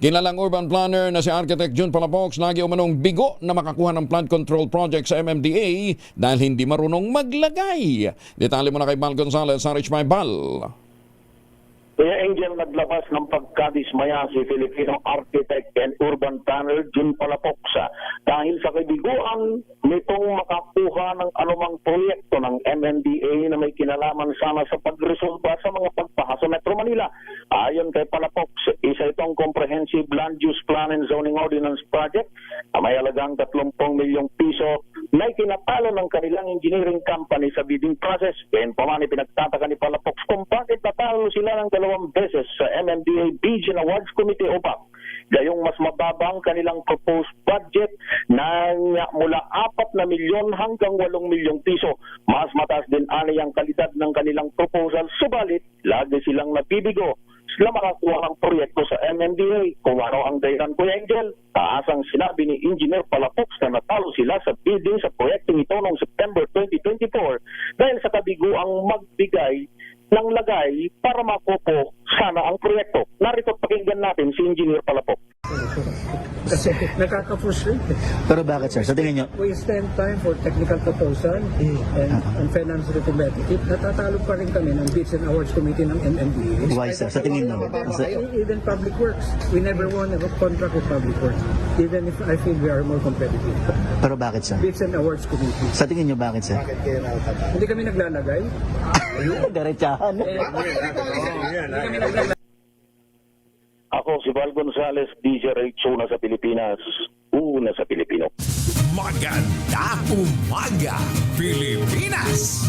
Kilalang urban planner na si Architect Jun Palafox lagi umanong bigo na makakuha ng flood control project sa MMDA dahil hindi marunong maglagay. Detalye mo na kay Bal Gonzales sa Rich My Bal. Kaya Angel, naglabas ng pagkadismaya si Filipino architect and urban planner Jun Palafox dahil sa kabiguan nitong makakuha ng anumang proyekto ng MMDA na may kinalaman sana sa pagresolba sa mga pagbaha sa Metro Manila. Ayon kay Palafox, isa itong Comprehensive Land Use Plan and Zoning Ordinance Project na may halagang 30 milyong piso na ikinatalo ng kanilang engineering company sa bidding process. Kaya pamani pinagtataka ni Palafox kung bakit natalo sila ng 2 beses sa MMDA Bids and Awards Committee o BAC. Gayong mas mababang kanilang proposed budget na mula 4 na milyon hanggang 8 milyong piso. Mas mataas din ani ang kalidad ng kanilang proposal, subalit lagi silang nabibigo sila makakuha ng proyekto sa MMDA. Kung ano ang dahilan, Kuya Angel, taas ang sinabi ni Engineer Palafox na natalo sila sa bidding sa proyektong ito noong September 2024 dahil sa kabiguang magbigay ng lagay para makupo sana ang proyekto. Narito pakinggan natin si Engineer Palafox. Kasi nakaka-frustrate. Pero bakit, sir? Sa tingin nyo? We spend time for technical proposal and financial competitive. Natatalo pa rin kami ng Bids and Awards Committee ng MMDA. Why, sir? Sa tingin nyo? Even public works. We never won a contract with public works. Even if I feel we are more competitive. Pero bakit, sir? Bids and Awards Committee. Sa tingin nyo, bakit, sir? Hindi kami naglalagay. Diretsahan. Hindi kami naglalagay. Ako si Bal Gonzales, DJ Rich, una sa Pilipinas, una sa Pilipino. Magandang umaga, Pilipinas!